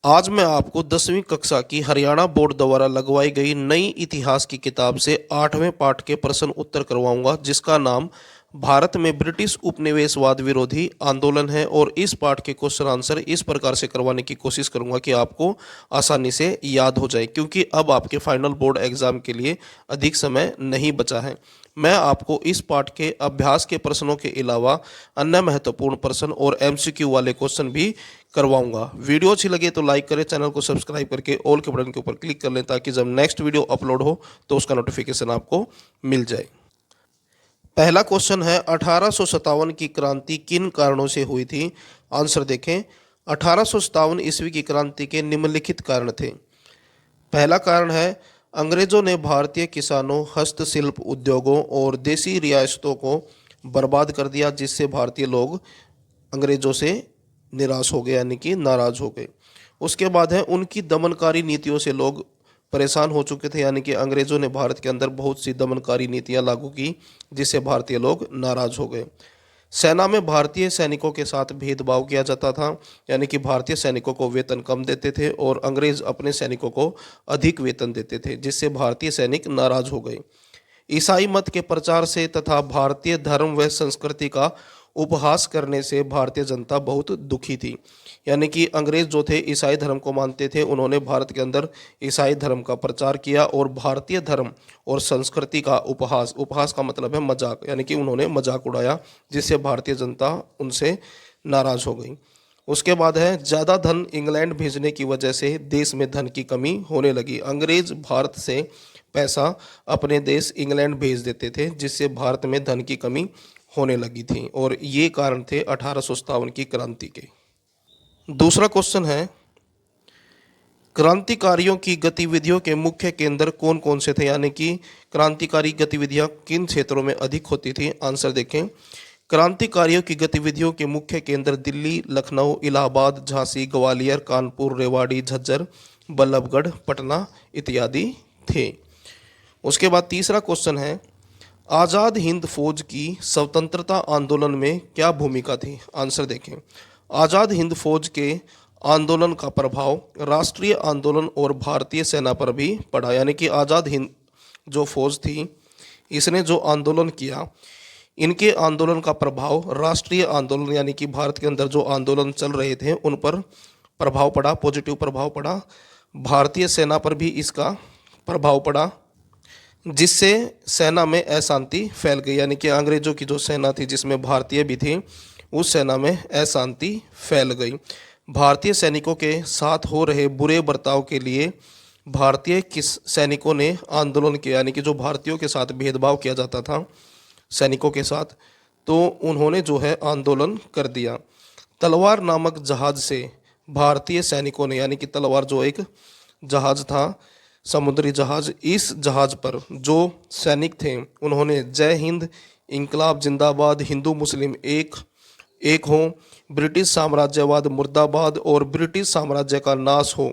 आज मैं आपको 10वीं कक्षा की हरियाणा बोर्ड द्वारा लगवाई गई नई इतिहास की किताब से 8वें पाठ के प्रश्न उत्तर करवाऊंगा, जिसका नाम भारत में ब्रिटिश उपनिवेशवाद विरोधी आंदोलन है। और इस पाठ के क्वेश्चन आंसर इस प्रकार से करवाने की कोशिश करूंगा कि आपको आसानी से याद हो जाए, क्योंकि अब आपके फाइनल बोर्ड एग्जाम के लिए अधिक समय नहीं बचा है। मैं आपको इस पाठ के अभ्यास के प्रश्नों के अलावा अन्य महत्वपूर्ण प्रश्न और एमसीक्यू वाले क्वेश्चन भी करवाऊंगा। वीडियो अच्छी लगे तो लाइक करें, चैनल को सब्सक्राइब करके ऑल के बटन के ऊपर क्लिक कर लें, ताकि जब नेक्स्ट वीडियो अपलोड हो तो उसका नोटिफिकेशन आपको मिल जाए। पहला क्वेश्चन है, 1857 की क्रांति किन कारणों से हुई थी? आंसर देखें। 1857 ईस्वी की क्रांति के निम्नलिखित कारण थे। पहला कारण है, अंग्रेजों ने भारतीय किसानों, हस्तशिल्प उद्योगों और देसी रियासतों को बर्बाद कर दिया, जिससे भारतीय लोग अंग्रेजों से निराश हो गए, यानी कि नाराज हो गए। उसके बाद है, उनकी दमनकारी नीतियों से लोग परेशान हो चुके थे, यानी कि अंग्रेजों ने भारत के अंदर बहुत सी दमनकारी नीतियां लागू की, जिससे भारतीय लोग नाराज हो गए। सेना में भारतीय सैनिकों के साथ भेदभाव किया जाता था, यानी कि भारतीय सैनिकों को वेतन कम देते थे और अंग्रेज अपने सैनिकों को अधिक वेतन देते थे, जिससे भारतीय सैनिक नाराज हो गए। ईसाई मत के प्रचार से तथा भारतीय धर्म व संस्कृति का उपहास करने से भारतीय जनता बहुत दुखी थी। यानी कि अंग्रेज जो थे ईसाई धर्म को मानते थे, उन्होंने भारत के अंदर ईसाई धर्म का प्रचार किया और भारतीय धर्म और संस्कृति का उपहास, उपहास का मतलब है मजाक, यानी कि उन्होंने मजाक उड़ाया, जिससे भारतीय जनता उनसे नाराज हो गई। उसके बाद है, ज़्यादा धन इंग्लैंड भेजने की वजह से देश में धन की कमी होने लगी। अंग्रेज भारत से पैसा अपने देश इंग्लैंड भेज देते थे, जिससे भारत में धन की कमी होने लगी थी, और ये कारण थे 1857 की क्रांति के। दूसरा क्वेश्चन है, क्रांतिकारियों की गतिविधियों के मुख्य केंद्र कौन कौन से थे? यानी कि क्रांतिकारी गतिविधियां किन क्षेत्रों में अधिक होती थी? आंसर देखें। क्रांतिकारियों की गतिविधियों के मुख्य केंद्र दिल्ली, लखनऊ, इलाहाबाद, झांसी, ग्वालियर, कानपुर, रेवाड़ी, झज्जर, बल्लभगढ़, पटना इत्यादि थे। उसके बाद तीसरा क्वेश्चन है, आज़ाद हिंद फौज की स्वतंत्रता आंदोलन में क्या भूमिका थी? आंसर देखें। आज़ाद हिंद फौज के आंदोलन का प्रभाव राष्ट्रीय आंदोलन और भारतीय सेना पर भी पड़ा। यानी कि आज़ाद हिंद जो फौज थी, इसने जो आंदोलन किया, इनके आंदोलन का प्रभाव राष्ट्रीय आंदोलन, यानी कि भारत के अंदर जो आंदोलन चल रहे थे उन पर प्रभाव पड़ा, पॉजिटिव प्रभाव पड़ा। भारतीय सेना पर भी इसका प्रभाव पड़ा, जिससे सेना में अशांति फैल गई। यानी कि अंग्रेजों की जो सेना थी, जिसमें भारतीय भी थी, उस सेना में अशांति फैल गई। भारतीय सैनिकों के साथ हो रहे बुरे बर्ताव के लिए भारतीय सैनिकों ने आंदोलन किया। यानी कि जो भारतीयों के साथ भेदभाव किया जाता था सैनिकों के साथ, तो उन्होंने जो है आंदोलन कर दिया। तलवार नामक जहाज से भारतीय सैनिकों ने, यानी कि तलवार जो एक जहाज था, समुद्री जहाज, इस जहाज पर जो सैनिक थे उन्होंने जय हिंद, इंकलाब जिंदाबाद, हिंदू मुस्लिम एक एक हो, ब्रिटिश साम्राज्यवाद मुर्दाबाद और ब्रिटिश साम्राज्य का नाश हो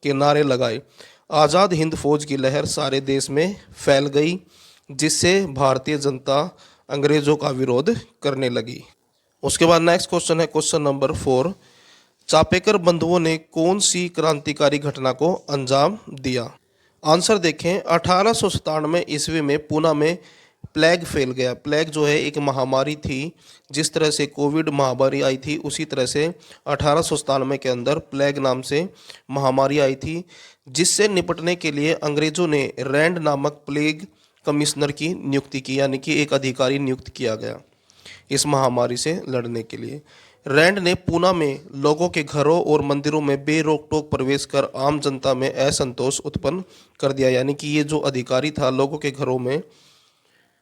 के नारे लगाए। आज़ाद हिंद फौज की लहर सारे देश में फैल गई, जिससे भारतीय जनता अंग्रेजों का विरोध करने लगी। उसके बाद नेक्स्ट क्वेश्चन है, क्वेश्चन नंबर 4, चापेकर बंधुओं ने कौन सी क्रांतिकारी घटना को अंजाम दिया? आंसर देखें। 1897 ईस्वी में पूना में प्लेग फैल गया। प्लेग जो है एक महामारी थी, जिस तरह से कोविड महामारी आई थी, उसी तरह से 1897 के अंदर प्लेग नाम से महामारी आई थी, जिससे निपटने के लिए अंग्रेजों ने रैंड नामक प्लेग कमिश्नर की नियुक्ति की। यानी कि एक अधिकारी नियुक्त किया गया इस महामारी से लड़ने के लिए। रैंड ने पूना में लोगों के घरों और मंदिरों में बेरोक टोक प्रवेश कर आम जनता में असंतोष उत्पन्न कर दिया। यानी कि ये जो अधिकारी था, लोगों के घरों में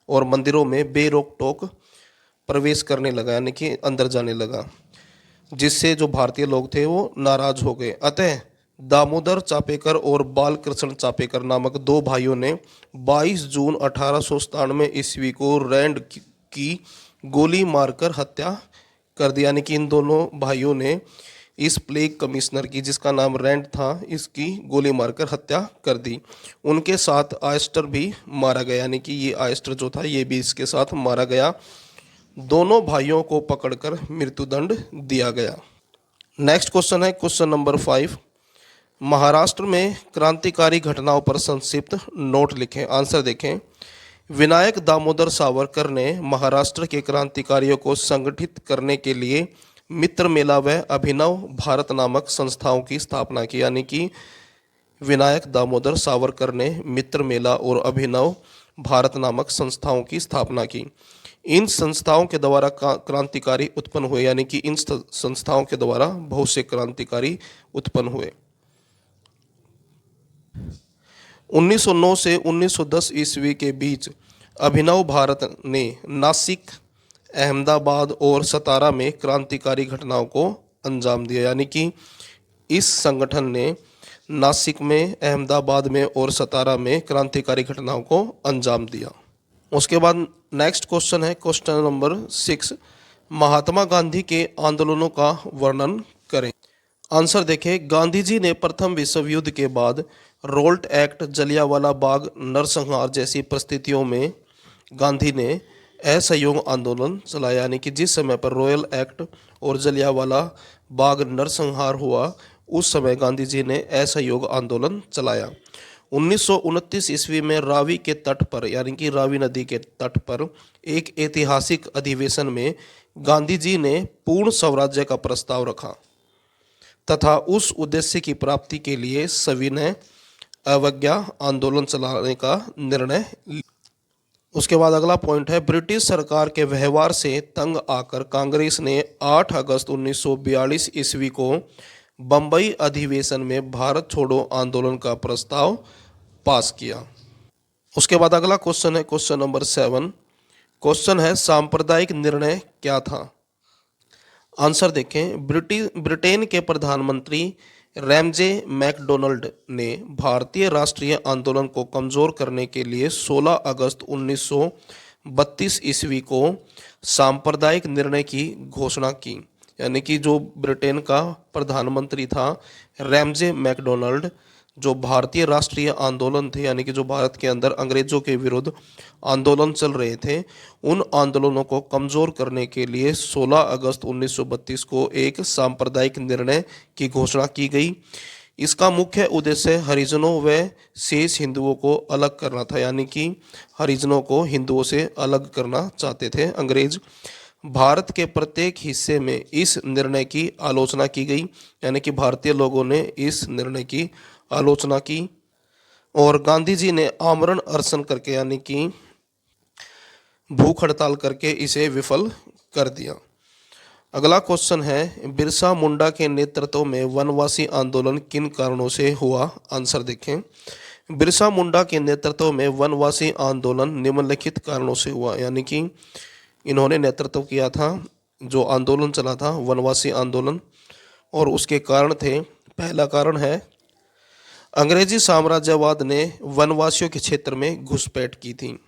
और मंदिरों में बेरोक टोक प्रवेश करने लगा, यानी कि अंदर जाने लगा, जिससे जो भारतीय लोग थे वो नाराज हो गए। अतः दामोदर चापेकर और बालकृष्ण चापेकर नामक दो भाइयों ने 22 जून 1897 ईस्वी को रैंड की गोली मारकर हत्या कर दी। यानी कि इन दोनों भाइयों ने इस प्लेग कमिश्नर की, जिसका नाम रैंड था, इसकी गोली मारकर हत्या कर दी। उनके साथ आयस्टर भी मारा गया, यानी कि ये आयस्टर जो था ये भी इसके साथ मारा गया। दोनों भाइयों को पकड़कर मृत्युदंड दिया गया। नेक्स्ट क्वेश्चन है, क्वेश्चन नंबर 5, महाराष्ट्र में क्रांतिकारी घटनाओं पर संक्षिप्त नोट लिखें। आंसर देखें। विनायक दामोदर सावरकर ने महाराष्ट्र के क्रांतिकारियों को संगठित करने के लिए मित्र मेला व अभिनव भारत नामक संस्थाओं की स्थापना की। यानी कि विनायक दामोदर सावरकर ने मित्र मेला और अभिनव भारत नामक संस्थाओं की स्थापना की। इन संस्थाओं के द्वारा क्रांतिकारी उत्पन्न हुए। यानी कि इन संस्थाओं के द्वारा बहुत से क्रांतिकारी उत्पन्न हुए। 1909 से 1910 ईस्वी के बीच अभिनव भारत ने नासिक, अहमदाबाद और सतारा में क्रांतिकारी घटनाओं को अंजाम दिया। यानी कि इस संगठन ने नासिक में, अहमदाबाद में और सतारा में क्रांतिकारी घटनाओं को अंजाम दिया। उसके बाद नेक्स्ट क्वेश्चन है क्वेश्चन नंबर 6। महात्मा गांधी के आंदोलनों का वर्णन करें। आंसर देखें। गांधी जी ने प्रथम विश्व युद्ध के बाद रोल्ट एक्ट, जलियांवाला बाग नरसंहार जैसी परिस्थितियों में गांधी ने असहयोग आंदोलन चलाया। यानी कि जिस समय पर रॉयल एक्ट और जलियांवाला बाग नरसंहार हुआ उस समय गांधी जी ने असहयोग आंदोलन चलाया। 1929 ईस्वी में रावी के तट पर, यानी कि रावी नदी के तट पर एक ऐतिहासिक अधिवेशन में गांधी जी ने पूर्ण स्वराज्य का प्रस्ताव रखा तथा उस उद्देश्य की प्राप्ति के लिए सविनय अवज्ञा आंदोलन चलाने का निर्णय लिया। उसके बाद अगला पॉइंट है, ब्रिटिश सरकार के व्यवहार से तंग आकर कांग्रेस ने 8 अगस्त 1942 ईस्वी को बंबई अधिवेशन में भारत छोड़ो आंदोलन का प्रस्ताव पास किया। उसके बाद अगला क्वेश्चन है क्वेश्चन नंबर 7। क्वेश्चन है, सांप्रदायिक निर्णय क्या था। आंसर देखें। ब्रिटेन के प्रधानमंत्री रैमजे मैकडोनाल्ड ने भारतीय राष्ट्रीय आंदोलन को कमजोर करने के लिए 16 अगस्त 1932 ईस्वी को सांप्रदायिक निर्णय की घोषणा की। यानी कि जो ब्रिटेन का प्रधानमंत्री था रैमजे मैकडोनाल्ड, जो भारतीय राष्ट्रीय आंदोलन थे, यानी कि जो भारत के अंदर अंग्रेजों के विरुद्ध आंदोलन चल रहे थे, उन आंदोलनों को कमजोर करने के लिए 16 अगस्त 1932 को एक सांप्रदायिक निर्णय की घोषणा की गई। इसका मुख्य उद्देश्य हरिजनों व शेष हिंदुओं को अलग करना था। यानी कि हरिजनों को हिंदुओं से अलग करना चाहते थे अंग्रेज। भारत के प्रत्येक हिस्से में इस निर्णय की आलोचना की गई। यानी कि भारतीय लोगों ने इस निर्णय की आलोचना की और गांधी जी ने आमरण अनशन करके, यानी कि भूख हड़ताल करके इसे विफल कर दिया। अगला क्वेश्चन है, बिरसा मुंडा के नेतृत्व में वनवासी आंदोलन किन कारणों से हुआ। आंसर देखें। बिरसा मुंडा के नेतृत्व में वनवासी आंदोलन निम्नलिखित कारणों से हुआ। यानी कि इन्होंने नेतृत्व किया था, जो आंदोलन चला था वनवासी आंदोलन, और उसके कारण थे। पहला कारण है, अंग्रेजी साम्राज्यवाद ने वनवासियों के क्षेत्र में घुसपैठ की थी।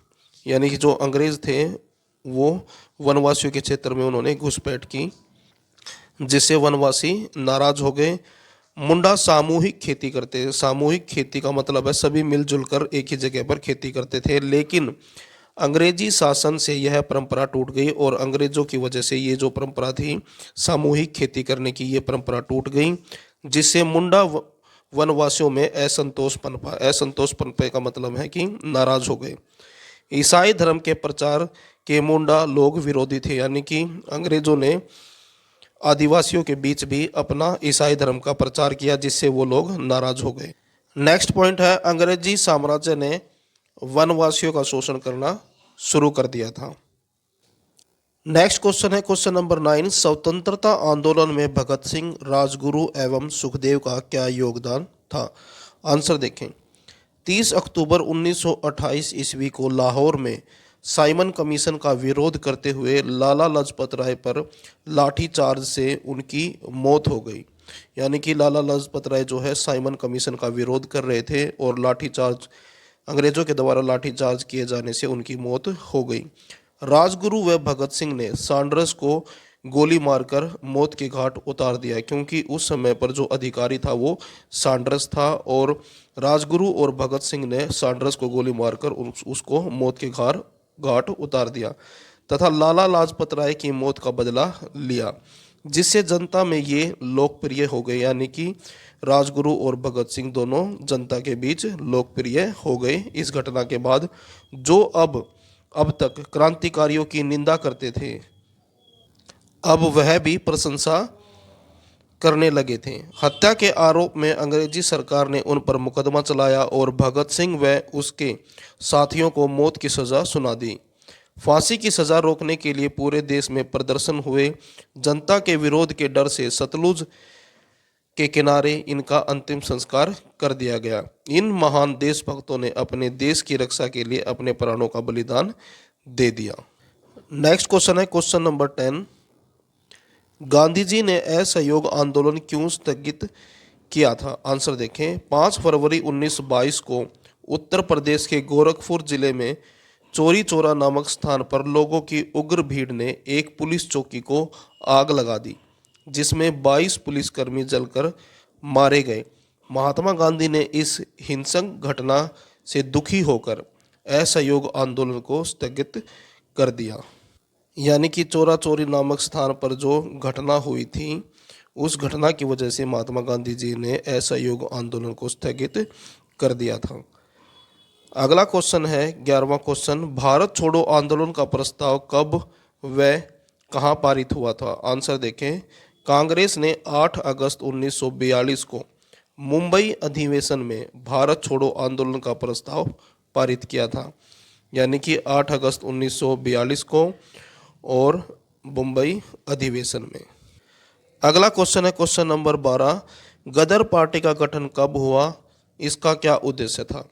यानी कि जो अंग्रेज थे वो वनवासियों के क्षेत्र में उन्होंने घुसपैठ की, जिससे वनवासी नाराज हो गए। मुंडा सामूहिक खेती करते थे। सामूहिक खेती का मतलब है सभी मिलजुल कर एक ही जगह पर खेती करते थे, लेकिन अंग्रेजी शासन से यह परंपरा टूट गई और अंग्रेजों की वजह से ये जो परंपरा थी सामूहिक खेती करने की, ये परंपरा टूट गई, जिससे मुंडा वनवासियों में असंतोष पनपा। असंतोष पनपे का मतलब है कि नाराज हो गए। ईसाई धर्म के प्रचार के मुंडा लोग विरोधी थे। यानी कि अंग्रेजों ने आदिवासियों के बीच भी अपना ईसाई धर्म का प्रचार किया, जिससे वो लोग नाराज हो गए। नेक्स्ट पॉइंट है, अंग्रेजी साम्राज्य ने वनवासियों का शोषण करना शुरू कर दिया था। नेक्स्ट क्वेश्चन है क्वेश्चन नंबर 9। स्वतंत्रता आंदोलन में भगत सिंह, राजगुरु एवं सुखदेव का क्या योगदान था। आंसर देखें। 30 अक्टूबर 1928 ईस्वी को लाहौर में साइमन कमीशन का विरोध करते हुए लाला लाजपत राय पर लाठीचार्ज से उनकी मौत हो गई। यानी कि लाला लाजपत राय जो है साइमन कमीशन का विरोध कर रहे थे और लाठीचार्ज, अंग्रेजों के द्वारा लाठीचार्ज किए जाने से उनकी मौत हो गई। राजगुरु व भगत सिंह ने सैंडर्स को गोली मारकर मौत के घाट उतार दिया, क्योंकि उस समय पर जो अधिकारी था वो सैंडर्स था और राजगुरु और भगत सिंह ने सैंडर्स को गोली मारकर उसको मौत के घाट उतार दिया तथा लाला लाजपत राय की मौत का बदला लिया। जिससे जनता में ये लोकप्रिय हो गए, यानी कि राजगुरु और भगत सिंह दोनों जनता के बीच लोकप्रिय हो गए इस घटना के बाद। जो अब तक क्रांतिकारियों की निंदा करते थे, अब वह भी प्रशंसा करने लगे थे। हत्या के आरोप में अंग्रेजी सरकार ने उन पर मुकदमा चलाया और भगत सिंह व उसके साथियों को मौत की सज़ा सुना दी। फांसी की सज़ा रोकने के लिए पूरे देश में प्रदर्शन हुए। जनता के विरोध के डर से सतलुज के किनारे इनका अंतिम संस्कार कर दिया गया। इन महान देशभक्तों ने अपने देश की रक्षा के लिए अपने प्राणों का बलिदान दे दिया। नेक्स्ट क्वेश्चन है क्वेश्चन नंबर 10। गांधी जी ने असहयोग आंदोलन क्यों स्थगित किया था? आंसर देखें। 5 फरवरी 1922 को उत्तर प्रदेश के गोरखपुर जिले में चौरी चौरा नामक स्थान पर लोगों की उग्र भीड़ ने एक पुलिस चौकी को आग लगा दी, जिसमें 22 पुलिसकर्मी जलकर मारे गए। महात्मा गांधी ने इस हिंसक घटना से दुखी होकर असहयोग आंदोलन को स्थगित कर दिया। यानी कि चौरा चौरी नामक स्थान पर जो घटना हुई थी, उस घटना की वजह से महात्मा गांधी जी ने असहयोग आंदोलन को स्थगित कर दिया था। अगला क्वेश्चन है 11वां क्वेश्चन। भारत छोड़ो आंदोलन का प्रस्ताव कब व कहाँ पारित हुआ था? आंसर देखें। कांग्रेस ने 8 अगस्त 1942 को मुंबई अधिवेशन में भारत छोड़ो आंदोलन का प्रस्ताव पारित किया था, यानी कि 8 अगस्त 1942 को और मुंबई अधिवेशन में। अगला क्वेश्चन है क्वेश्चन नंबर 12। गदर पार्टी का गठन कब हुआ? इसका क्या उद्देश्य था?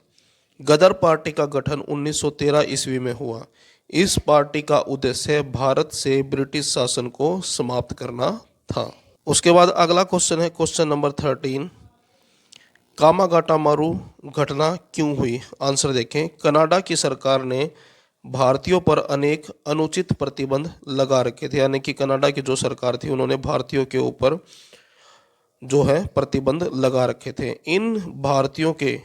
गदर पार्टी का गठन 1913 ईस्वी में हुआ। इस पार्टी का उद्देश्य भारत से ब्रिटिश शासन को समाप्त करना था। उसके बाद अगला क्वेश्चन है क्वेश्चन नंबर 13। कामागाटा मारू घटना क्यों हुई? आंसर देखें। कनाडा की सरकार ने भारतीयों पर अनेक अनुचित प्रतिबंध लगा रखे थे, यानी कि कनाडा की जो सरकार थी उन्होंने भारतीयों के ऊपर जो है प्रतिबंध लगा रखे थे। इन भारतीयों के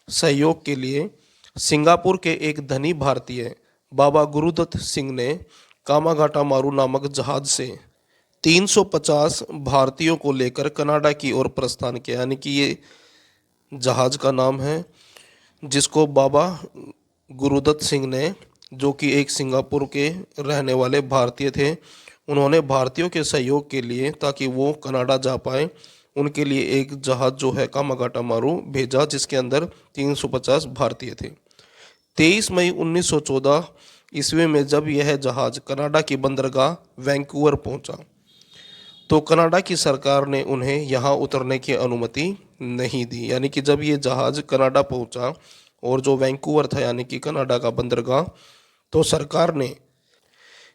सहयोग के लिए सिंगापुर के एक धनी भारतीय बाबा गुरुदत्त सिंह ने कामागाटा मारू नामक जहाज से 350 भारतीयों को लेकर कनाडा की ओर प्रस्थान किया, यानी कि ये जहाज का नाम है जिसको बाबा गुरुदत्त सिंह ने, जो कि एक सिंगापुर के रहने वाले भारतीय थे, उन्होंने भारतीयों के सहयोग के लिए ताकि वो कनाडा जा पाए, उनके लिए एक जहाज जो है कामागाटा मारू भेजा, जिसके अंदर 350 भारतीय थे। 23 मई 1914 ईस्वी में जब यह जहाज कनाडा की बंदरगाह वैंकूवर पहुंचा, तो कनाडा की सरकार ने उन्हें यहाँ उतरने की अनुमति नहीं दी। यानी कि जब ये जहाज कनाडा पहुंचा और जो वैंकूवर था यानी कि कनाडा का बंदरगाह, तो सरकार ने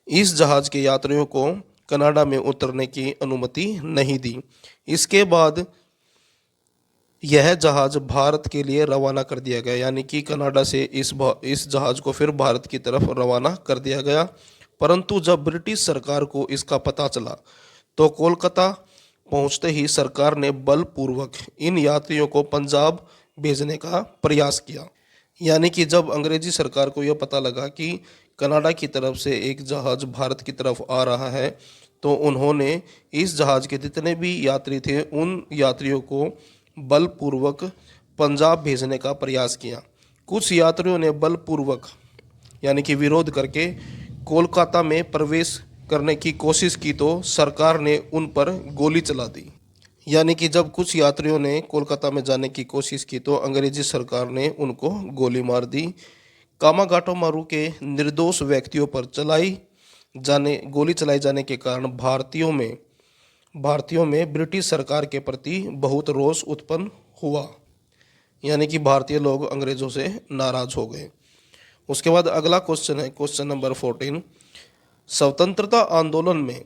इस जहाज के यात्रियों को कनाडा में उतरने की अनुमति नहीं दी। इसके बाद यह जहाज भारत के लिए रवाना कर दिया गया, यानी कि कनाडा से इस जहाज को फिर भारत की तरफ रवाना कर दिया गया। परंतु जब ब्रिटिश सरकार को इसका पता चला, तो कोलकाता पहुंचते ही सरकार ने बलपूर्वक इन यात्रियों को पंजाब भेजने का प्रयास किया। यानी कि जब अंग्रेजी सरकार को यह पता लगा कि कनाडा की तरफ से एक जहाज भारत की तरफ आ रहा है, तो उन्होंने इस जहाज के जितने भी यात्री थे उन यात्रियों को बलपूर्वक पंजाब भेजने का प्रयास किया। कुछ यात्रियों ने बलपूर्वक यानी कि विरोध करके कोलकाता में प्रवेश करने की कोशिश की, तो सरकार ने उन पर गोली चला दी। यानी कि जब कुछ यात्रियों ने कोलकाता में जाने की कोशिश की, तो अंग्रेजी सरकार ने उनको गोली मार दी। कामागाटा मारू के निर्दोष व्यक्तियों पर गोली चलाई जाने के कारण भारतीयों में ब्रिटिश सरकार के प्रति बहुत रोष उत्पन्न हुआ, यानी कि भारतीय लोग अंग्रेजों से नाराज हो गए। उसके बाद अगला क्वेश्चन है क्वेश्चन नंबर 14। स्वतंत्रता आंदोलन में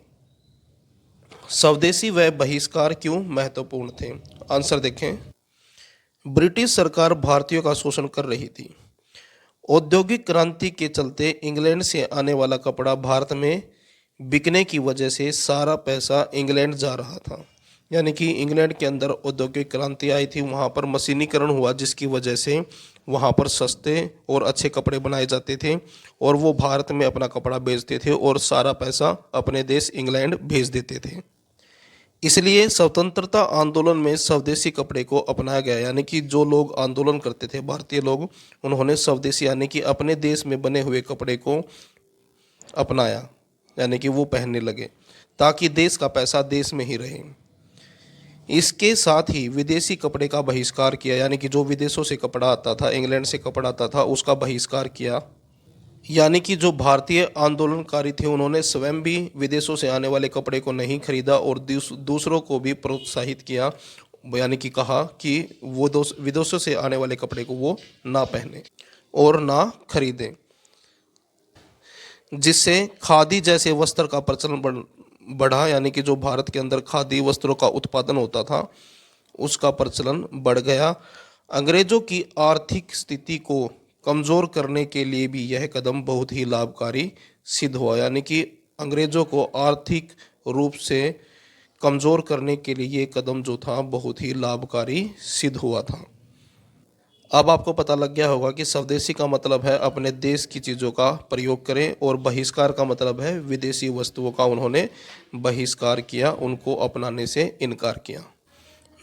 स्वदेशी व बहिष्कार क्यों महत्वपूर्ण थे? आंसर देखें। ब्रिटिश सरकार भारतीयों का शोषण कर रही थी। औद्योगिक क्रांति के चलते इंग्लैंड से आने वाला कपड़ा भारत में बिकने की वजह से सारा पैसा इंग्लैंड जा रहा था। यानी कि इंग्लैंड के अंदर औद्योगिक क्रांति आई थी, वहाँ पर मशीनीकरण हुआ, जिसकी वजह से वहाँ पर सस्ते और अच्छे कपड़े बनाए जाते थे और वो भारत में अपना कपड़ा बेचते थे और सारा पैसा अपने देश इंग्लैंड भेज देते थे। इसलिए स्वतंत्रता आंदोलन में स्वदेशी कपड़े को अपनाया गया, यानी कि जो लोग आंदोलन करते थे भारतीय लोग, उन्होंने स्वदेशी यानी कि अपने देश में बने हुए कपड़े को अपनाया, यानी कि वो पहनने लगे ताकि देश का पैसा देश में ही रहे। इसके साथ ही विदेशी कपड़े का बहिष्कार किया, यानी कि जो विदेशों से कपड़ा आता था, इंग्लैंड से कपड़ा आता था, उसका बहिष्कार किया। यानी कि जो भारतीय आंदोलनकारी थे उन्होंने स्वयं भी विदेशों से आने वाले कपड़े को नहीं खरीदा और दूसरों को भी प्रोत्साहित किया, यानी कि कहा कि वो विदेशों से आने वाले कपड़े को वो ना पहने और ना खरीदें, जिससे खादी जैसे वस्त्र का प्रचलन बढ़ा, यानी कि जो भारत के अंदर खादी वस्त्रों का उत्पादन होता था उसका प्रचलन बढ़ गया। अंग्रेजों की आर्थिक स्थिति को कमज़ोर करने के लिए भी यह कदम बहुत ही लाभकारी सिद्ध हुआ, यानी कि अंग्रेजों को आर्थिक रूप से कमज़ोर करने के लिए ये कदम जो था बहुत ही लाभकारी सिद्ध हुआ था। अब आपको पता लग गया होगा कि स्वदेशी का मतलब है अपने देश की चीज़ों का प्रयोग करें और बहिष्कार का मतलब है विदेशी वस्तुओं का उन्होंने बहिष्कार किया, उनको अपनाने से इनकार किया।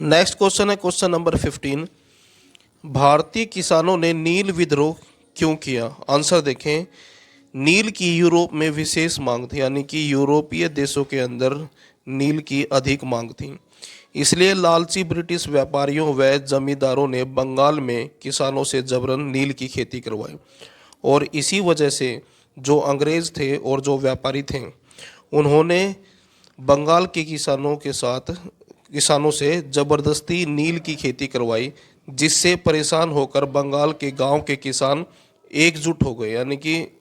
नेक्स्ट क्वेश्चन है क्वेश्चन नंबर 15। भारतीय किसानों ने नील विद्रोह क्यों किया? आंसर देखें। नील की यूरोप में विशेष मांग थी, यानी कि यूरोपीय देशों के अंदर नील की अधिक मांग थी। इसलिए लालची ब्रिटिश व्यापारियों व जमींदारों ने बंगाल में किसानों से जबरन नील की खेती करवाई और इसी वजह से जो अंग्रेज थे और जो व्यापारी थे उन्होंने बंगाल के किसानों से ज़बरदस्ती नील की खेती करवाई, जिससे परेशान होकर बंगाल के गांव के किसान एकजुट हो गए, यानी कि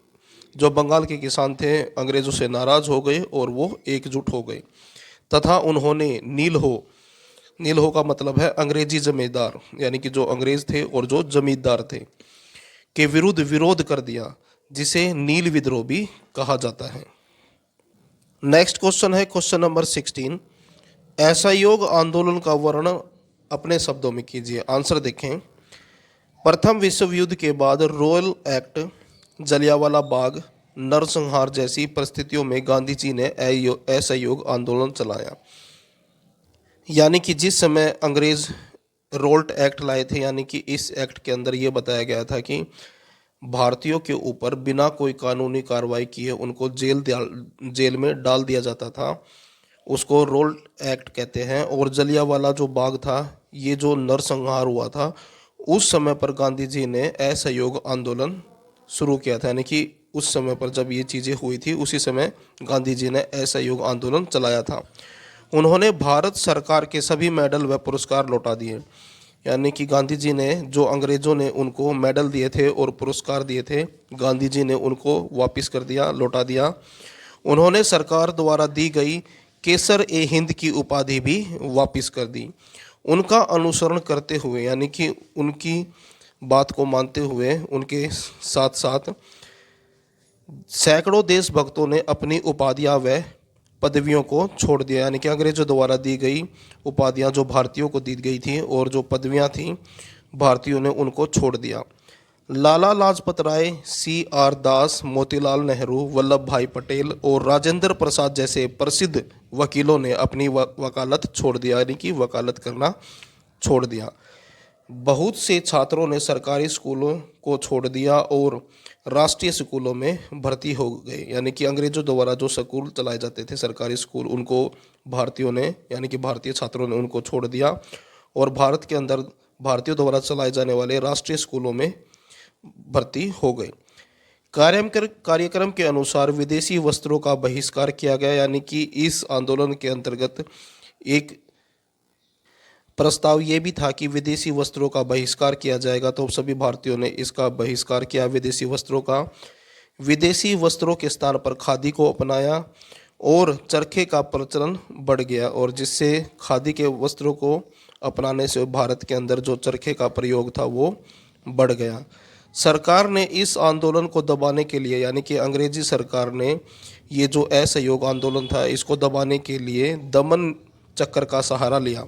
जो बंगाल के किसान थे अंग्रेज़ों से नाराज़ हो गए और वो एकजुट हो गए तथा उन्होंने नील हो का मतलब है अंग्रेजी जमींदार, यानी कि जो अंग्रेज थे और जो जमींदार थे के विरुद्ध विरोध कर दिया, जिसे नील विद्रोह भी कहा जाता है। नेक्स्ट क्वेश्चन है क्वेश्चन नंबर 16। असहयोग आंदोलन का वर्णन अपने शब्दों में कीजिए। आंसर देखें। प्रथम विश्व युद्ध के बाद रॉयल एक्ट, जलियांवाला बाग, नरसंहार जैसी परिस्थितियों में गांधी जी ने असहयोग आंदोलन चलाया, यानी कि जिस समय अंग्रेज रोल्ट एक्ट लाए थे, यानी कि इस एक्ट के अंदर ये बताया गया था कि भारतीयों के ऊपर बिना कोई कानूनी कार्रवाई किए उनको जेल में डाल दिया जाता था, उसको रोल्ट एक्ट कहते हैं। और जलियांवाला जो बाग था, ये जो नरसंहार हुआ था, उस समय पर गांधी जी ने असहयोग आंदोलन शुरू किया था, यानी कि उस समय पर जब ये चीज़ें हुई थी उसी समय गांधी जी ने असहयोग आंदोलन चलाया था। उन्होंने भारत सरकार के सभी मेडल व पुरस्कार लौटा दिए, यानी कि गांधी जी ने जो अंग्रेज़ों ने उनको मेडल दिए थे और पुरस्कार दिए थे, गांधी जी ने उनको वापस कर दिया, लौटा दिया। उन्होंने सरकार द्वारा दी गई केसर ए हिंद की उपाधि भी वापस कर दी। उनका अनुसरण करते हुए, यानी कि उनकी बात को मानते हुए, उनके साथ साथ सैकड़ों देशभक्तों ने अपनी उपाधियां व पदवियों को छोड़ दिया, यानी कि अंग्रेजों द्वारा दी गई उपाधियां जो भारतीयों को दी गई थी और जो पदवियां थीं भारतीयों ने उनको छोड़ दिया। लाला लाजपत राय, CR दास, मोतीलाल नेहरू, वल्लभ भाई पटेल और राजेंद्र प्रसाद जैसे प्रसिद्ध वकीलों ने अपनी वकालत छोड़ दिया, यानी कि वकालत करना छोड़ दिया। बहुत से छात्रों ने सरकारी स्कूलों को छोड़ दिया और राष्ट्रीय स्कूलों में भर्ती हो गए, यानी कि अंग्रेजों द्वारा जो स्कूल चलाए जाते थे सरकारी स्कूल, उनको भारतीयों ने, यानी कि भारतीय छात्रों ने उनको छोड़ दिया और भारत के अंदर भारतीयों द्वारा चलाए जाने वाले राष्ट्रीय स्कूलों में भर्ती हो गए। कार्यक्रम के अनुसार विदेशी वस्त्रों का बहिष्कार किया गया, यानी कि इस आंदोलन के अंतर्गत एक प्रस्ताव ये भी था कि विदेशी वस्त्रों का बहिष्कार किया जाएगा, तो सभी भारतीयों ने इसका बहिष्कार किया विदेशी वस्त्रों का। विदेशी वस्त्रों के स्थान पर खादी को अपनाया और चरखे का प्रचलन बढ़ गया, और जिससे खादी के वस्त्रों को अपनाने से भारत के अंदर जो चरखे का प्रयोग था वो बढ़ गया। सरकार ने इस आंदोलन को दबाने के लिए, यानी कि अंग्रेजी सरकार ने ये जो असहयोग आंदोलन था इसको दबाने के लिए दमन चक्र का सहारा लिया।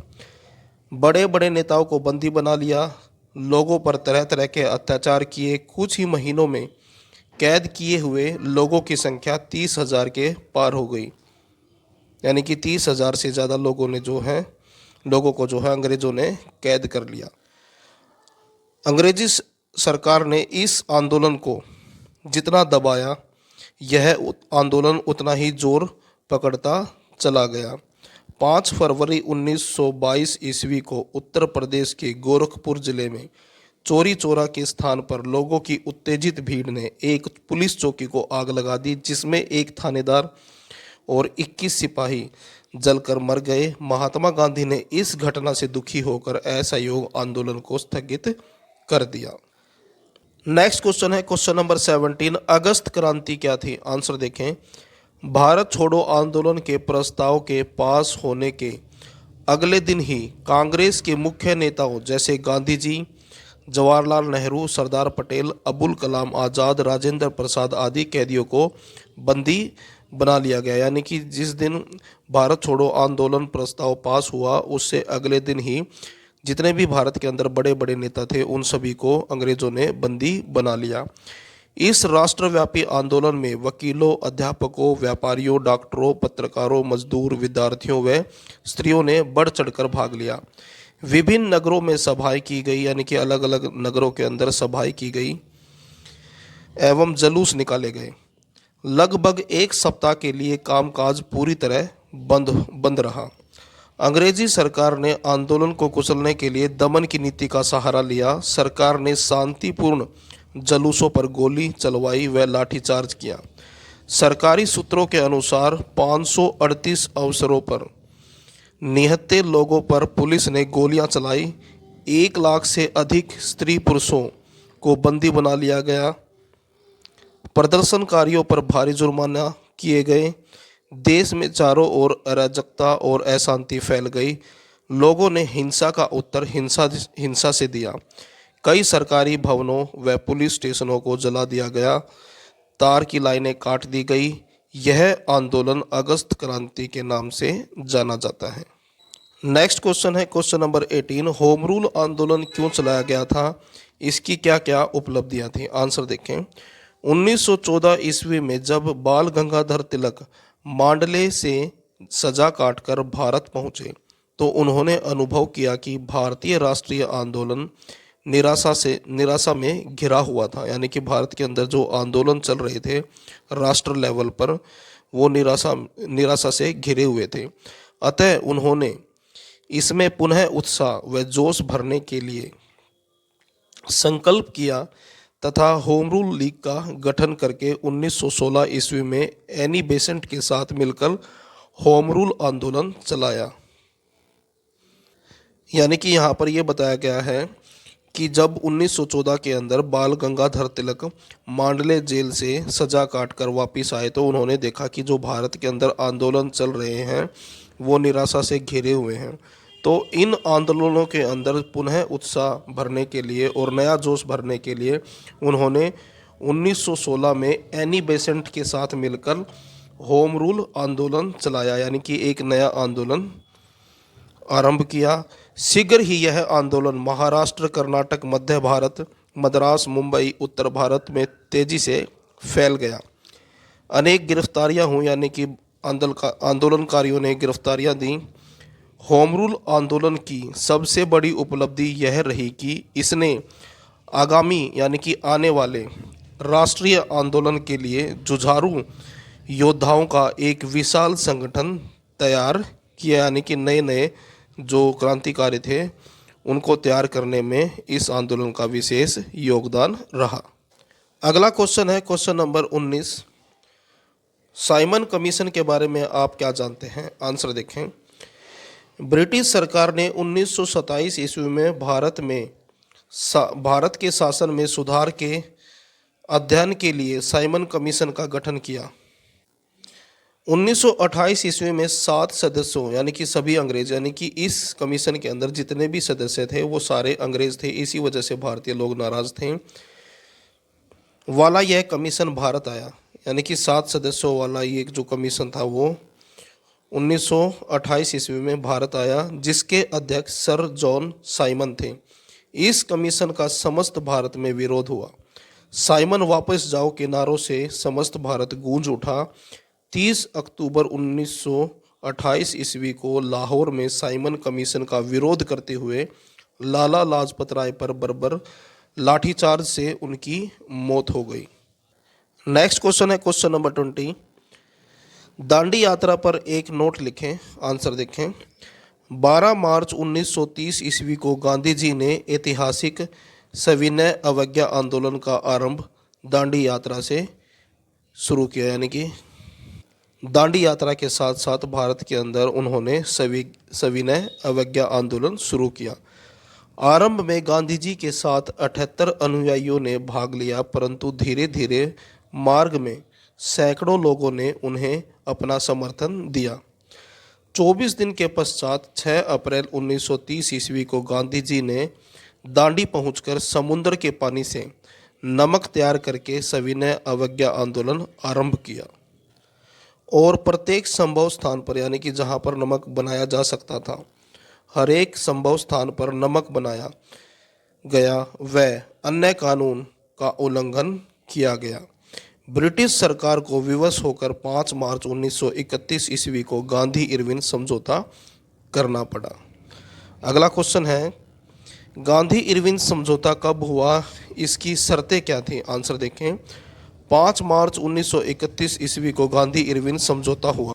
बड़े बड़े नेताओं को बंदी बना लिया, लोगों पर तरह तरह के अत्याचार किए। कुछ ही महीनों में कैद किए हुए लोगों की संख्या 30,000 के पार हो गई। यानी कि 30,000 से ज़्यादा लोगों को जो है अंग्रेज़ों ने कैद कर लिया। अंग्रेजी सरकार ने इस आंदोलन को जितना दबाया, यह आंदोलन उतना ही जोर पकड़ता चला गया। 5 फरवरी 1922 ईस्वी को उत्तर प्रदेश के गोरखपुर जिले में चोरी चौरा के स्थान पर लोगों की उत्तेजित भीड़ ने एक पुलिस चौकी को आग लगा दी, जिसमें एक थानेदार और 21 सिपाही जलकर मर गए। महात्मा गांधी ने इस घटना से दुखी होकर असहयोग आंदोलन को स्थगित कर दिया। नेक्स्ट क्वेश्चन है क्वेश्चन नंबर 17। अगस्त क्रांति क्या थी? आंसर देखें। भारत छोड़ो आंदोलन के प्रस्ताव के पास होने के अगले दिन ही कांग्रेस के मुख्य नेताओं जैसे गांधी जी, जवाहरलाल नेहरू, सरदार पटेल, अबुल कलाम आज़ाद, राजेंद्र प्रसाद आदि कैदियों को बंदी बना लिया गया। यानी कि जिस दिन भारत छोड़ो आंदोलन प्रस्ताव पास हुआ, उससे अगले दिन ही जितने भी भारत के अंदर बड़े बड़े नेता थे, उन सभी को अंग्रेज़ों ने बंदी बना लिया। इस राष्ट्रव्यापी आंदोलन में वकीलों, अध्यापकों, व्यापारियों, डॉक्टरों, पत्रकारों, मजदूर, विद्यार्थियों व स्त्रियों ने बढ़ चढ़कर भाग लिया। विभिन्न नगरों में सभाएं की गई, यानी कि अलग अलग नगरों के अंदर सभाएं की गई एवं जुलूस निकाले गए। लगभग एक सप्ताह के लिए कामकाज पूरी तरह बंद रहा। अंग्रेजी सरकार ने आंदोलन को कुचलने के लिए दमन की नीति का सहारा लिया। सरकार ने शांतिपूर्ण जुलूसों पर गोली चलवाई व लाठीचार्ज किया। सरकारी सूत्रों के अनुसार 538 अवसरों पर निहत्थे लोगों पर पुलिस ने गोलियां चलाई। 1 लाख से अधिक स्त्री पुरुषों को बंदी बना लिया गया। प्रदर्शनकारियों पर भारी जुर्माना किए गए। देश में चारों ओर अराजकता और अशांति फैल गई। लोगों ने हिंसा का उत्तर हिंसा से दिया। कई सरकारी भवनों व पुलिस स्टेशनों को जला दिया गया। तार की लाइनें काट दी गई। यह आंदोलन अगस्त क्रांति के नाम से जाना जाता है। नेक्स्ट क्वेश्चन है क्वेश्चन नंबर 18। होम रूल आंदोलन क्यों चलाया गया था? इसकी क्या क्या उपलब्धियां थी? आंसर देखें। 1914 ईस्वी में जब बाल गंगाधर तिलक मांडले से सजा काटकर भारत पहुंचे, तो उन्होंने अनुभव किया कि भारतीय राष्ट्रीय आंदोलन निराशा में घिरा हुआ था। यानी कि भारत के अंदर जो आंदोलन चल रहे थे राष्ट्र लेवल पर, वो निराशा से घिरे हुए थे। अतः उन्होंने इसमें पुनः उत्साह व जोश भरने के लिए संकल्प किया तथा होम रूल लीग का गठन करके 1916 ईस्वी में एनी बेसेंट के साथ मिलकर होम रूल आंदोलन चलाया। यानी कि यहाँ पर यह बताया गया है कि जब 1914 के अंदर बाल गंगाधर तिलक मांडले जेल से सजा काटकर वापस आए, तो उन्होंने देखा कि जो भारत के अंदर आंदोलन चल रहे हैं वो निराशा से घिरे हुए हैं। तो इन आंदोलनों के अंदर पुनः उत्साह भरने के लिए और नया जोश भरने के लिए उन्होंने 1916 में एनी बेसेंट के साथ मिलकर होम रूल आंदोलन चलाया। यानी कि एक नया आंदोलन आरंभ किया। शीघ्र ही यह आंदोलन महाराष्ट्र, कर्नाटक, मध्य भारत, मद्रास, मुंबई, उत्तर भारत में तेजी से फैल गया। अनेक गिरफ्तारियां हुई, यानी कि आंदोलनकारियों ने गिरफ्तारियां दी। होम रूल आंदोलन की सबसे बड़ी उपलब्धि यह रही कि इसने आगामी यानी कि आने वाले राष्ट्रीय आंदोलन के लिए जुझारू योद्धाओं का एक विशाल संगठन तैयार किया। यानी कि नए नए जो क्रांतिकारी थे उनको तैयार करने में इस आंदोलन का विशेष योगदान रहा। अगला क्वेश्चन है क्वेश्चन नंबर 19। साइमन कमीशन के बारे में आप क्या जानते हैं? आंसर देखें। ब्रिटिश सरकार ने 1927 ईस्वी में भारत के शासन में सुधार के अध्ययन के लिए साइमन कमीशन का गठन किया। 1928 ईस्वी में 7 सदस्यों यानी कि सभी अंग्रेज, यानी कि इस कमीशन के अंदर जितने भी सदस्य थे वो सारे अंग्रेज थे। इसी वजह से भारतीय लोग नाराज थे वाला यह कमीशन भारत आया। यानी कि 7 सदस्यों वाला ये जो कमीशन था वो 1928 ईस्वी में भारत आया, जिसके अध्यक्ष सर जॉन साइमन थे। इस कमीशन का समस्त भारत में विरोध हुआ। साइमन वापस जाओ के नारों से समस्त भारत गूंज उठा। 30 अक्टूबर 1928 ईस्वी को लाहौर में साइमन कमीशन का विरोध करते हुए लाला लाजपत राय पर बर्बर लाठीचार्ज से उनकी मौत हो गई। नेक्स्ट क्वेश्चन है क्वेश्चन नंबर 20। दांडी यात्रा पर एक नोट लिखें, आंसर देखें। 12 मार्च 1930 ईस्वी को गांधी जी ने ऐतिहासिक सविनय अवज्ञा आंदोलन का आरंभ दांडी यात्रा से शुरू किया, यानी कि दांडी यात्रा के साथ साथ भारत के अंदर उन्होंने सविनय अवज्ञा आंदोलन शुरू किया। आरंभ में गांधी जी के साथ 78 अनुयायियों ने भाग लिया, परंतु धीरे धीरे मार्ग में सैकड़ों लोगों ने उन्हें अपना समर्थन दिया। 24 दिन के पश्चात 6 अप्रैल 1930 ईस्वी को गांधी जी ने दांडी पहुंचकर समुद्र के पानी से नमक तैयार करके सविनय अवज्ञा आंदोलन आरंभ किया और प्रत्येक संभव स्थान पर, यानी कि जहां पर नमक बनाया जा सकता था, हर एक संभव स्थान पर नमक बनाया गया व अन्य कानून का उल्लंघन किया गया। ब्रिटिश सरकार को विवश होकर 5 मार्च 1931 ईस्वी को गांधी इरविन समझौता करना पड़ा। अगला क्वेश्चन है, गांधी इरविन समझौता कब हुआ, इसकी शर्तें क्या थी, आंसर देखें। 5 मार्च 1931 ईस्वी को गांधी इरविन समझौता हुआ।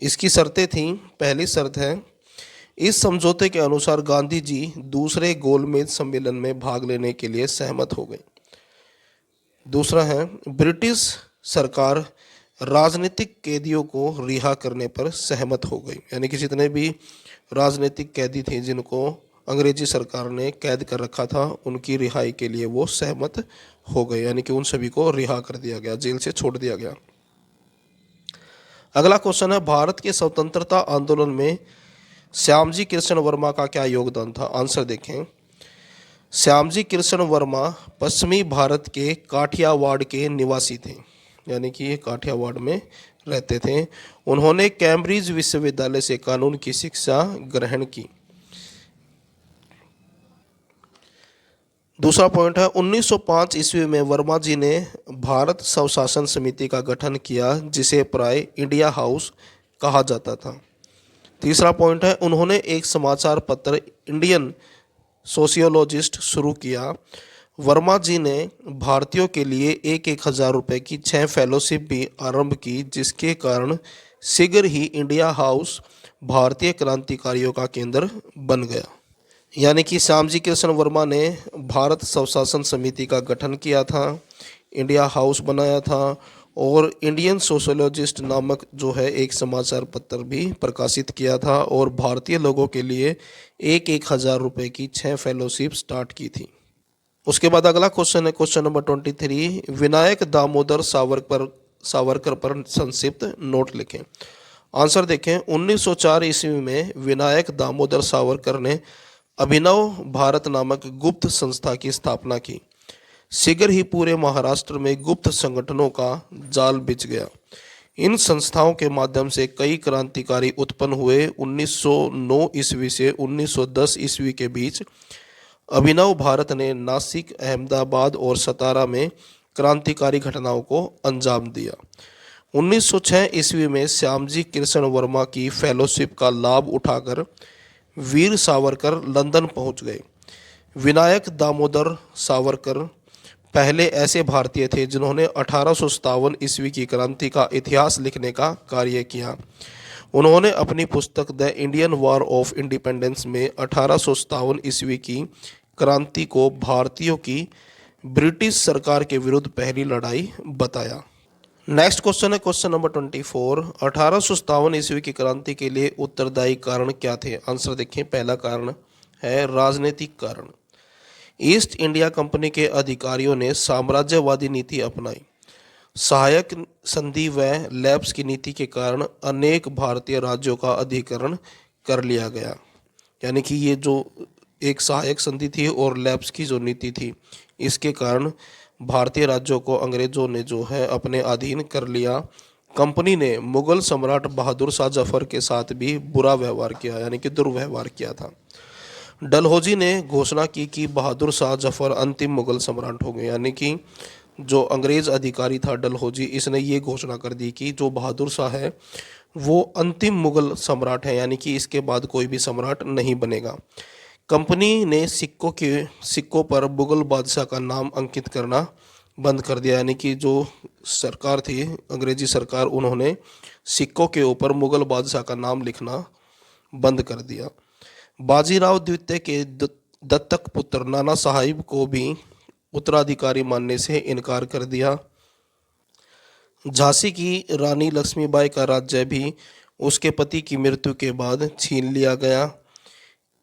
इसकी शर्तें थीं, पहली शर्त है, इस समझौते के अनुसार गांधी जी दूसरे गोलमेज सम्मेलन में भाग लेने के लिए सहमत हो गए। दूसरा है, ब्रिटिश सरकार राजनीतिक कैदियों को रिहा करने पर सहमत हो गई, यानी कि जितने भी राजनीतिक कैदी थे जिनको अंग्रेजी सरकार ने कैद कर रखा था, उनकी रिहाई के लिए वो सहमत हो गए, यानी कि उन सभी को रिहा कर दिया गया, जेल से छोड़ दिया गया। अगला क्वेश्चन है, भारत के स्वतंत्रता आंदोलन में श्यामजी कृष्ण वर्मा का क्या योगदान था, आंसर देखें। श्यामजी कृष्ण वर्मा पश्चिमी भारत के काठियावाड़ के निवासी थे, यानी कि ये काठियावाड़ में रहते थे। उन्होंने कैम्ब्रिज विश्वविद्यालय से कानून की शिक्षा ग्रहण की। दूसरा पॉइंट है, 1905 ईस्वी में वर्मा जी ने भारत स्वशासन समिति का गठन किया, जिसे प्राय इंडिया हाउस कहा जाता था। तीसरा पॉइंट है, उन्होंने एक समाचार पत्र इंडियन सोशियोलॉजिस्ट शुरू किया। वर्मा जी ने भारतीयों के लिए 1,000 रुपये की 6 फेलोशिप भी आरंभ की, जिसके कारण शीघ्र ही इंडिया हाउस भारतीय क्रांतिकारियों का केंद्र बन गया। यानी कि श्यामजी कृष्ण वर्मा ने भारत स्वशासन समिति का गठन किया था, इंडिया हाउस बनाया था और इंडियन सोशोलॉजिस्ट नामक जो है एक समाचार पत्र भी प्रकाशित किया था और भारतीय लोगों के लिए 1,000 रुपये की 6 फेलोशिप स्टार्ट की थी। उसके बाद अगला क्वेश्चन है क्वेश्चन नंबर 23, विनायक दामोदर सावरकर पर संक्षिप्त नोट लिखें, आंसर देखें। 1904 ईस्वी में विनायक दामोदर सावरकर ने अभिनव भारत नामक गुप्त संस्था की स्थापना की। शीघ्र ही पूरे महाराष्ट्र में गुप्त संगठनों का जाल बिछ गया। इन संस्थाओं के माध्यम से कई क्रांतिकारी उत्पन्न हुए। 1909 ईस्वी से 1910 ईस्वी के बीच अभिनव भारत ने नासिक, अहमदाबाद और सतारा में क्रांतिकारी घटनाओं को अंजाम दिया। 1906 ईस्वी में श्यामजी कृष्ण वर्मा की फेलोशिप का लाभ उठाकर वीर सावरकर लंदन पहुंच गए। विनायक दामोदर सावरकर पहले ऐसे भारतीय थे जिन्होंने 1857 ईस्वी की क्रांति का इतिहास लिखने का कार्य किया। उन्होंने अपनी पुस्तक the Indian war of independence में 1857 ईस्वी की क्रांति को भारतीयों की ब्रिटिश सरकार के विरुद्ध पहली लड़ाई बताया। नेक्स्ट क्वेश्चन है क्वेश्चन नंबर 24, 1857 ईस्वी की क्रांति के लिए उत्तरदायी कारण क्या थे, आंसर देखें। पहला कारण है राजनीतिक कारण। ईस्ट इंडिया कंपनी के अधिकारियों ने साम्राज्यवादी नीति अपनाई। सहायक संधि व लैप्स की नीति के कारण अनेक भारतीय राज्यों का अधिकरण कर लिया गया, यानी कि ये जो एक सहायक संधि थी और लैप्स की जो नीति थी, इसके कारण भारतीय राज्यों को अंग्रेजों ने जो है अपने अधीन कर लिया। कंपनी ने मुगल सम्राट बहादुर शाह जफर के साथ भी बुरा व्यवहार किया, यानी कि दुर्व्यवहार किया था। डलहौजी ने घोषणा की कि बहादुर शाह जफर अंतिम मुगल सम्राट हो गए। यानी कि जो अंग्रेज अधिकारी था डलहौजी, इसने ये घोषणा कर दी कि जो बहादुर शाह है वो अंतिम मुगल सम्राट है, यानी कि इसके बाद कोई भी सम्राट नहीं बनेगा। कंपनी ने सिक्कों पर मुगल बादशाह का नाम अंकित करना बंद कर दिया। यानी कि जो सरकार थी, अंग्रेजी सरकार, उन्होंने सिक्कों के ऊपर मुगल बादशाह का नाम लिखना बंद कर दिया। बाजीराव द्वितीय के दत्तक पुत्र नाना साहिब को भी उत्तराधिकारी मानने से इनकार कर दिया। झांसी की रानी लक्ष्मीबाई का राज्य भी उसके पति की मृत्यु के बाद छीन लिया गया।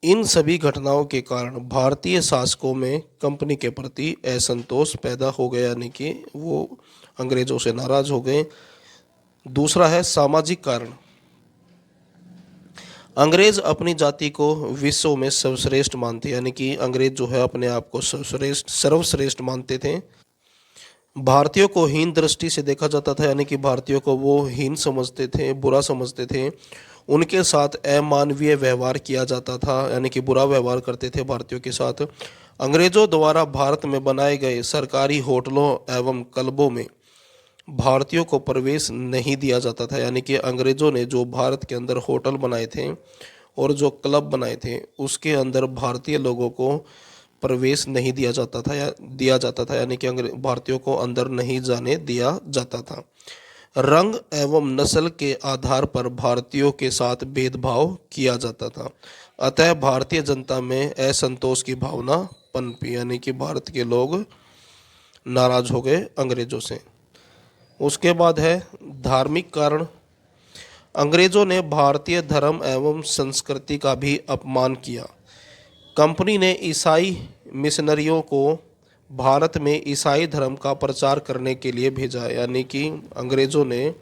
इन सभी घटनाओं के कारण भारतीय शासकों में कंपनी के प्रति असंतोष पैदा हो गया, यानी कि वो अंग्रेजों से नाराज हो गए। दूसरा है सामाजिक कारण। अंग्रेज अपनी जाति को विश्व में सर्वश्रेष्ठ मानते, यानी कि अंग्रेज जो है अपने आप को सर्वश्रेष्ठ मानते थे। भारतीयों को हीन दृष्टि से देखा जाता था, यानी कि भारतीयों को वो हीन समझते थे, बुरा समझते थे। उनके साथ अमानवीय व्यवहार किया जाता था, यानी कि बुरा व्यवहार करते थे भारतीयों के साथ। अंग्रेजों द्वारा भारत में बनाए गए सरकारी होटलों एवं क्लबों में भारतीयों को प्रवेश नहीं दिया जाता था। यानी कि अंग्रेजों ने जो भारत के अंदर होटल बनाए थे और जो क्लब बनाए थे, उसके अंदर भारतीय लोगों को प्रवेश नहीं दिया जाता था यानी कि भारतीयों को अंदर नहीं जाने दिया जाता था। रंग एवं नस्ल के आधार पर भारतीयों के साथ भेदभाव किया जाता था। अतः भारतीय जनता में असंतोष की भावना पनपी, यानी कि भारत के लोग नाराज हो गए अंग्रेजों से। उसके बाद है धार्मिक कारण। अंग्रेजों ने भारतीय धर्म एवं संस्कृति का भी अपमान किया। कंपनी ने ईसाई मिशनरियों को भारत में ईसाई धर्म का प्रचार करने के लिए भेजा। यानी कि अंग्रेजों ने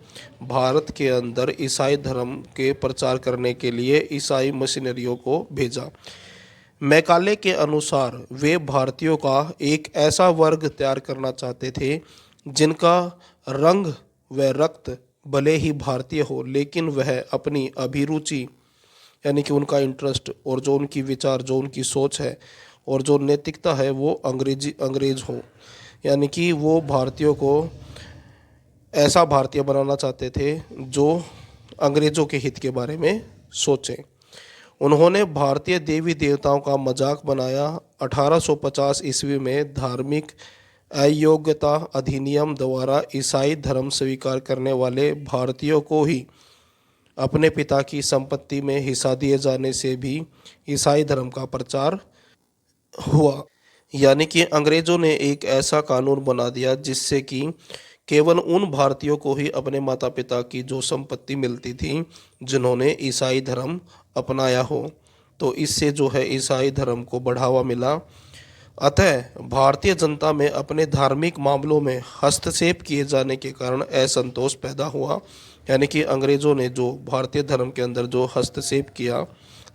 भारत के अंदर ईसाई धर्म के प्रचार करने के लिए ईसाई मिशनरियों को भेजा। मैकाले के अनुसार वे भारतीयों का एक ऐसा वर्ग तैयार करना चाहते थे जिनका रंग व रक्त भले ही भारतीय हो, लेकिन वह अपनी अभिरुचि, यानी कि उनका इंटरेस्ट और जो उनकी विचार, जो उनकी सोच है और जो नैतिकता है, वो अंग्रेज हो। यानी कि वो भारतीयों को ऐसा भारतीय बनाना चाहते थे जो अंग्रेजों के हित के बारे में सोचें। उन्होंने भारतीय देवी देवताओं का मजाक बनाया। 1850 ईस्वी में धार्मिक अयोग्यता अधिनियम द्वारा ईसाई धर्म स्वीकार करने वाले भारतीयों को ही अपने पिता की संपत्ति में हिस्सा दिए जाने से भी ईसाई धर्म का प्रचार हुआ। यानी कि अंग्रेजों ने एक ऐसा कानून बना दिया जिससे कि केवल उन भारतीयों को ही अपने माता पिता की जो संपत्ति मिलती थी जिन्होंने ईसाई धर्म अपनाया हो। तो इससे जो है ईसाई धर्म को बढ़ावा मिला। अतः भारतीय जनता में अपने धार्मिक मामलों में हस्तक्षेप किए जाने के कारण असंतोष पैदा हुआ। यानी कि अंग्रेजों ने जो भारतीय धर्म के अंदर जो हस्तक्षेप किया,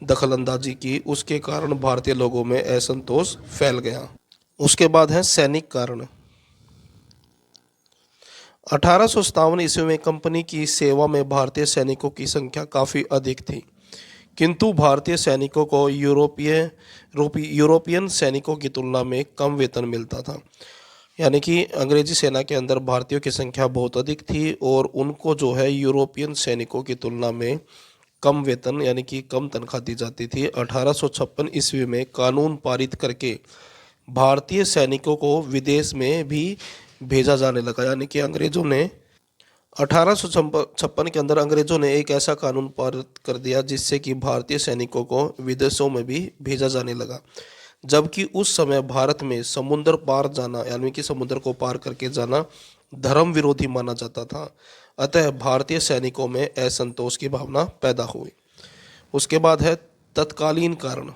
दखलंदाजी की, उसके कारण भारतीय लोगों में असंतोष फैल गया। उसके बाद है सैनिक कारण। 1857 ईस्वी में कंपनी की सेवा में भारतीय सैनिकों की संख्या काफ़ी अधिक थी, किंतु भारतीय सैनिकों को यूरोपियन सैनिकों की तुलना में कम वेतन मिलता था। यानी कि अंग्रेजी सेना के अंदर भारतीयों की संख्या बहुत अधिक थी और उनको जो है यूरोपियन सैनिकों की तुलना में कम वेतन, यानी कि कम तनख्वाह दी जाती थी। 1856 ईस्वी में कानून पारित करके भारतीय सैनिकों को विदेश में भी भेजा जाने लगा। यानी कि अंग्रेजों ने 1856 के अंदर अंग्रेजों ने एक ऐसा कानून पारित कर दिया जिससे कि भारतीय सैनिकों को विदेशों में भी भेजा जाने लगा। जबकि उस समय भारत में समुद्र पार जाना, यानी कि समुद्र को पार करके जाना, धर्म विरोधी माना जाता था। अतः भारतीय सैनिकों में असंतोष की भावना पैदा हुई। उसके बाद है तत्कालीन कारण।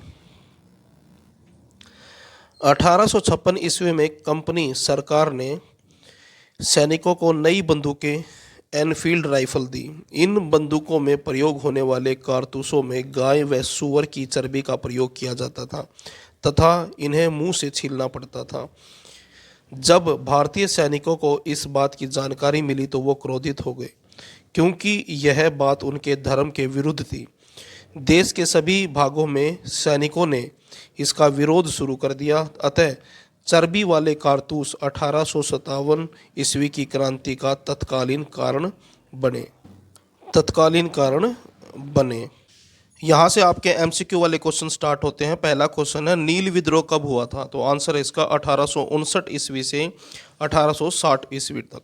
1856 ईस्वी में कंपनी सरकार ने सैनिकों को नई बंदूकें एनफील्ड राइफल दी। इन बंदूकों में प्रयोग होने वाले कारतूसों में गाय व सूअर की चर्बी का प्रयोग किया जाता था तथा इन्हें मुंह से छीलना पड़ता था। जब भारतीय सैनिकों को इस बात की जानकारी मिली तो वो क्रोधित हो गए, क्योंकि यह बात उनके धर्म के विरुद्ध थी। देश के सभी भागों में सैनिकों ने इसका विरोध शुरू कर दिया। अतः चर्बी वाले कारतूस 1857 ईस्वी की क्रांति का तत्कालीन कारण बने। यहाँ से आपके एमसीक्यू वाले क्वेश्चन स्टार्ट होते हैं। पहला क्वेश्चन है, नील विद्रोह कब हुआ था? तो आंसर है इसका 1859 ईस्वी से 1860 ईस्वी तक।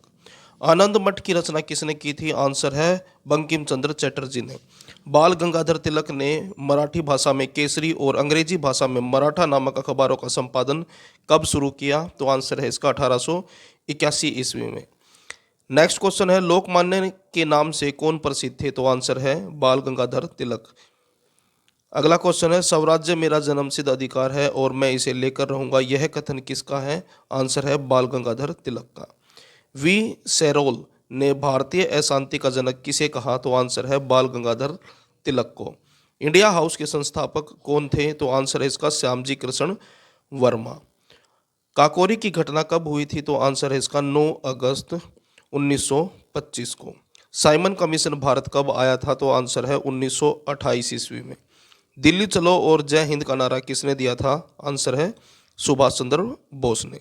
आनंद मठ की रचना किसने की थी? आंसर है बंकिम चंद्र चटर्जी ने। बाल गंगाधर तिलक ने मराठी भाषा में केसरी और अंग्रेजी भाषा में मराठा नामक अखबारों का संपादन कब शुरू किया? तो आंसर है इसका 1881 ईस्वी में। नेक्स्ट क्वेश्चन है, लोकमान्य के नाम से कौन प्रसिद्ध थे? तो आंसर है बाल गंगाधर तिलक। अगला क्वेश्चन है, स्वराज्य मेरा जन्मसिद्ध अधिकार है और मैं इसे लेकर रहूंगा, यह कथन किसका है? आंसर है बाल गंगाधर तिलक का। वी सेरोल ने भारतीय अशांति का जनक किसे कहा? तो आंसर है बाल गंगाधर तिलक को। इंडिया हाउस के संस्थापक कौन थे? तो आंसर है इसका श्यामजी कृष्ण वर्मा। काकोरी की घटना कब हुई थी? तो आंसर है इसका 9 अगस्त 1925 को। साइमन कमीशन भारत कब आया था? तो आंसर है 1928 ईस्वी में। दिल्ली चलो और जय हिंद का नारा किसने दिया था? आंसर है सुभाष चंद्र बोस ने।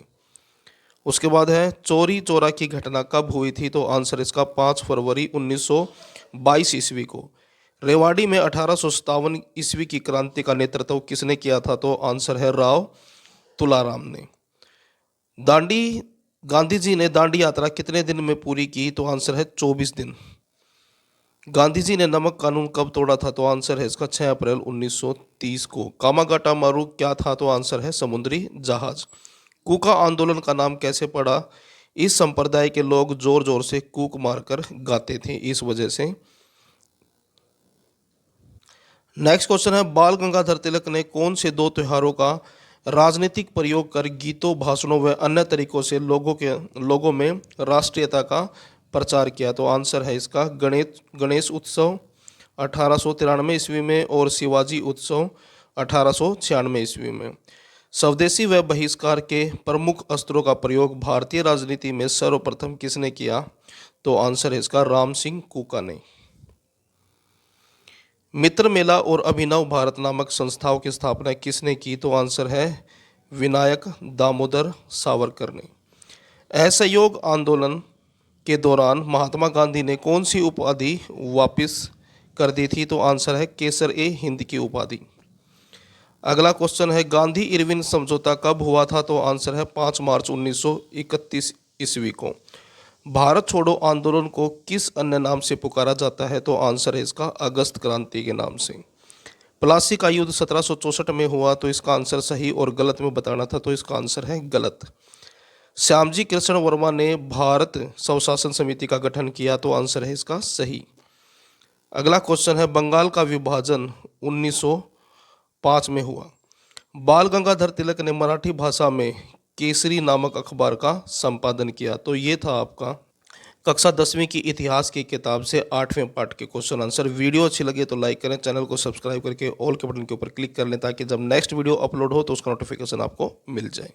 उसके बाद है, चोरी चोरा की घटना कब हुई थी? तो आंसर इसका 5 फरवरी 1922 ईस्वी को। रेवाड़ी में 1857 ईस्वी की क्रांति का नेतृत्व किसने किया था? तो आंसर है राव तुलाराम ने। गांधी जी ने दांडी यात्रा कितने दिन में पूरी की? तो आंसर है 24 दिन। गांधी जी ने नमक कानून कब तोड़ा था? तो आंसर है इसका 6 अप्रैल 1930 को। कामागाटा मारू क्या था? तो आंसर है समुद्री जहाज। कूका आंदोलन का नाम कैसे पड़ा? इस संप्रदाय के लोग जोर जोर से कूक मारकर गाते थे, इस वजह से। नेक्स्ट क्वेश्चन है, बाल गंगाधर तिलक ने कौन से 2 त्योहारों का राजनीतिक प्रयोग कर गीतों, भाषणों व अन्य तरीकों से लोगों में राष्ट्रीयता का प्रचार किया? तो आंसर है इसका गणेश उत्सव 1893 ईस्वी में और शिवाजी उत्सव 1896 ईस्वी में। स्वदेशी व बहिष्कार के प्रमुख अस्त्रों का प्रयोग भारतीय राजनीति में सर्वप्रथम किसने किया? तो आंसर है इसका राम सिंह कूका ने। मित्र मेला और अभिनव भारत नामक संस्थाओं की स्थापना किसने की? तो आंसर है विनायक दामोदर सावरकर ने। असहयोग आंदोलन के दौरान महात्मा गांधी ने कौन सी उपाधि वापस कर दी थी? तो आंसर है केसर-ए-हिंद की उपाधि। अगला क्वेश्चन है, गांधी इरविन समझौता कब हुआ था? तो आंसर है 5 मार्च 1931 ईस्वी को। भारत छोड़ो आंदोलन को किस अन्य नाम से पुकारा जाता है? तो आंसर है इसका अगस्त क्रांति के नाम से। प्लासी का युद्ध 1764 में हुआ, तो इसका आंसर सही और गलत में बताना था, तो इसका आंसर है गलत। श्यामजी कृष्ण वर्मा ने भारत स्वशासन समिति का गठन किया, तो आंसर है इसका सही। अगला क्वेश्चन है, बंगाल का विभाजन 1905 में हुआ। बाल गंगाधर तिलक ने मराठी भाषा में केसरी नामक अखबार का संपादन किया। तो ये था आपका कक्षा 10वीं की इतिहास की किताब से 8वें पार्ट के क्वेश्चन आंसर। वीडियो अच्छी लगे तो लाइक करें, चैनल को सब्सक्राइब करके ऑल के बटन के ऊपर क्लिक कर लें ताकि जब नेक्स्ट वीडियो अपलोड हो तो उसका नोटिफिकेशन आपको मिल जाए।